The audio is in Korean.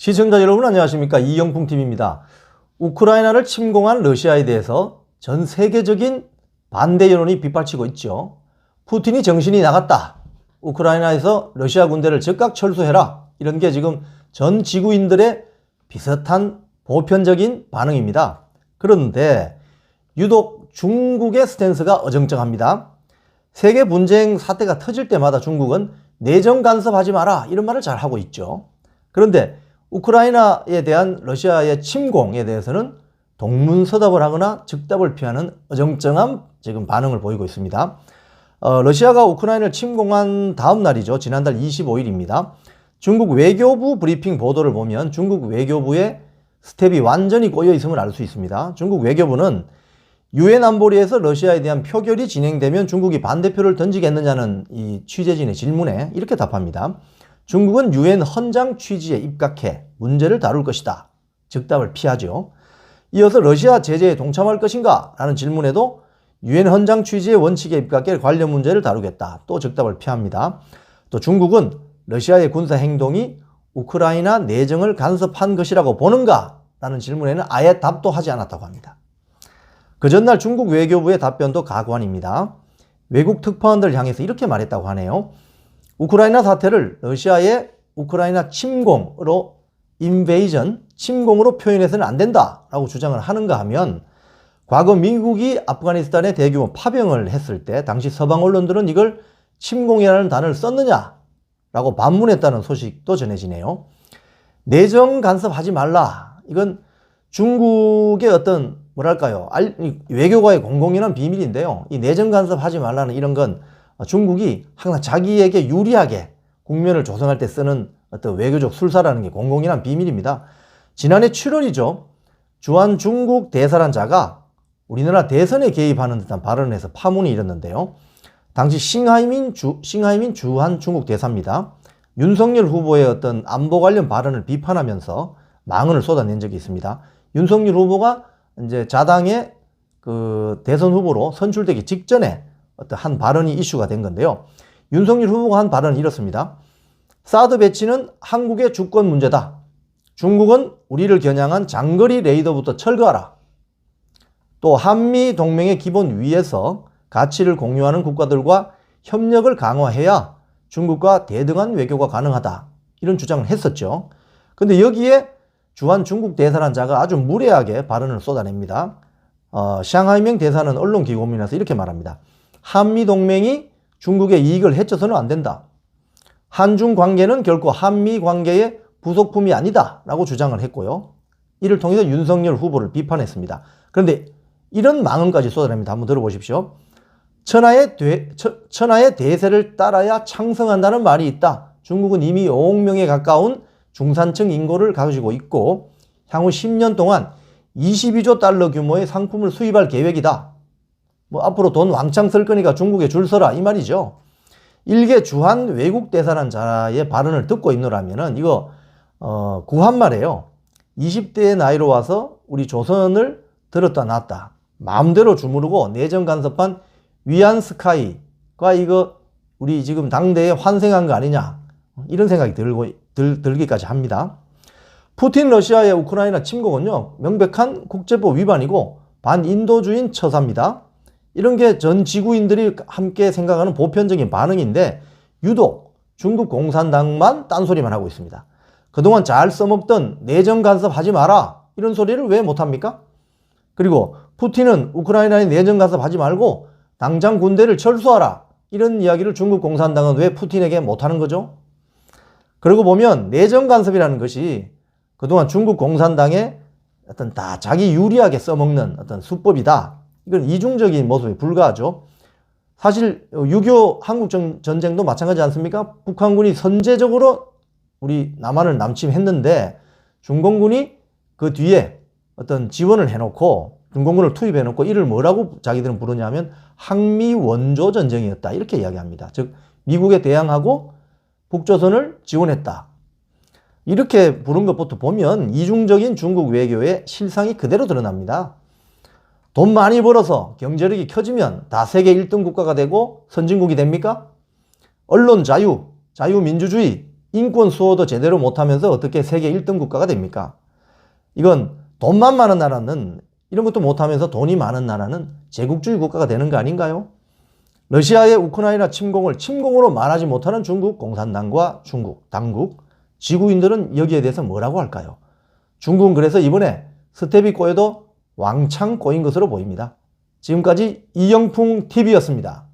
시청자 여러분 안녕하십니까? 이영풍TV입니다. 우크라이나를 침공한 러시아에 대해서 전 세계적인 반대 여론이 빗발치고 있죠. 푸틴이 정신이 나갔다. 우크라이나에서 러시아 군대를 즉각 철수해라. 이런 게 지금 전 지구인들의 비슷한 보편적인 반응입니다. 그런데 유독 중국의 스탠스가 어정쩡합니다. 세계 분쟁 사태가 터질 때마다 중국은 내정 간섭하지 마라 이런 말을 잘 하고 있죠. 그런데 우크라이나에 대한 러시아의 침공에 대해서는 동문서답을 하거나 즉답을 피하는 어정쩡한 지금 반응을 보이고 있습니다. 러시아가 우크라이나를 침공한 다음 날이죠. 지난달 25일입니다. 중국 외교부 브리핑 보도를 보면 중국 외교부의 스텝이 완전히 꼬여 있음을 알 수 있습니다. 중국 외교부는 유엔 안보리에서 러시아에 대한 표결이 진행되면 중국이 반대표를 던지겠느냐는 이 취재진의 질문에 이렇게 답합니다. 중국은 유엔 헌장 취지에 입각해 문제를 다룰 것이다. 즉답을 피하죠. 이어서 러시아 제재에 동참할 것인가? 라는 질문에도 유엔 헌장 취지의 원칙에 입각해 관련 문제를 다루겠다. 또 즉답을 피합니다. 또 중국은 러시아의 군사 행동이 우크라이나 내정을 간섭한 것이라고 보는가? 라는 질문에는 아예 답도 하지 않았다고 합니다. 그 전날 중국 외교부의 답변도 가관입니다. 외국 특파원들을 향해서 이렇게 말했다고 하네요. 우크라이나 사태를 러시아의 우크라이나 침공으로 인베이전, 침공으로 표현해서는 안 된다라고 주장을 하는가 하면 과거 미국이 아프가니스탄에 대규모 파병을 했을 때 당시 서방 언론들은 이걸 침공이라는 단어를 썼느냐라고 반문했다는 소식도 전해지네요. 내정 간섭하지 말라. 이건 중국의 어떤 뭐랄까요, 외교가의 공공연한 비밀인데요. 이 내정 간섭하지 말라는 이런 건 중국이 항상 자기에게 유리하게 국면을 조성할 때 쓰는 어떤 외교적 술사라는 게 공공연한 비밀입니다. 지난해 7월이죠. 주한 중국 대사관자가 우리나라 대선에 개입하는 듯한 발언을 해서 파문이 일었는데요. 당시 싱하이민 주한 중국 대사입니다. 윤석열 후보의 어떤 안보 관련 발언을 비판하면서 망언을 쏟아낸 적이 있습니다. 윤석열 후보가 이제 자당의 그 대선 후보로 선출되기 직전에 어떤 한 발언이 이슈가 된 건데요. 윤석열 후보가 한 발언은 이렇습니다. 사드 배치는 한국의 주권 문제다. 중국은 우리를 겨냥한 장거리 레이더부터 철거하라. 또 한미 동맹의 기본 위에서 가치를 공유하는 국가들과 협력을 강화해야 중국과 대등한 외교가 가능하다. 이런 주장을 했었죠. 근데 여기에 주한 중국 대사관자가 아주 무례하게 발언을 쏟아냅니다. 샹하이명 대사는 언론기고문이라서 이렇게 말합니다. 한미동맹이 중국의 이익을 해쳐서는 안 된다. 한중 관계는 결코 한미 관계의 부속품이 아니다 라고 주장을 했고요. 이를 통해서 윤석열 후보를 비판했습니다. 그런데 이런 망언까지 쏟아냅니다. 한번 들어보십시오. 천하의 대세를 따라야 창성한다는 말이 있다. 중국은 이미 5억 명에 가까운 중산층 인구를 가지고 있고 향후 10년 동안 22조 달러 규모의 상품을 수입할 계획이다. 뭐 앞으로 돈 왕창 쓸 거니까 중국에 줄 서라 이 말이죠. 일개 주한 외국 대사관자의 발언을 듣고 있노라면은 이거 구한말이에요. 20대의 나이로 와서 우리 조선을 들었다 놨다 마음대로 주무르고 내정 간섭한 위안스카이가 이거 우리 지금 당대에 환생한 거 아니냐 이런 생각이 들기까지 합니다. 푸틴 러시아의 우크라이나 침공은요 명백한 국제법 위반이고 반인도주의인 처사입니다. 이런 게 전 지구인들이 함께 생각하는 보편적인 반응인데 유독 중국 공산당만 딴소리만 하고 있습니다. 그동안 잘 써먹던 내정 간섭하지 마라 이런 소리를 왜 못합니까? 그리고 푸틴은 우크라이나에 내정 간섭하지 말고 당장 군대를 철수하라 이런 이야기를 중국 공산당은 왜 푸틴에게 못하는 거죠? 그러고 보면 내정 간섭이라는 것이 그동안 중국 공산당의 어떤 다 자기 유리하게 써먹는 어떤 수법이다. 이건 이중적인 모습에 불과하죠. 사실 6.25 한국전쟁도 마찬가지 않습니까? 북한군이 선제적으로 우리 남한을 남침했는데 중공군이 그 뒤에 어떤 지원을 해놓고 중공군을 투입해놓고 이를 뭐라고 자기들은 부르냐면 항미 원조 전쟁이었다 이렇게 이야기합니다. 즉 미국에 대항하고 북조선을 지원했다. 이렇게 부른 것부터 보면 이중적인 중국 외교의 실상이 그대로 드러납니다. 돈 많이 벌어서 경제력이 켜지면 다 세계 1등 국가가 되고 선진국이 됩니까? 언론 자유, 자유민주주의 인권 수호도 제대로 못하면서 어떻게 세계 1등 국가가 됩니까? 이건 돈만 많은 나라는 이런 것도 못하면서 돈이 많은 나라는 제국주의 국가가 되는 거 아닌가요? 러시아의 우크라이나 침공을 침공으로 말하지 못하는 중국 공산당과 중국 당국, 지구인들은 여기에 대해서 뭐라고 할까요? 중국은 그래서 이번에 스텝이 꼬여도 왕창 꼬인 것으로 보입니다. 지금까지 이영풍TV였습니다.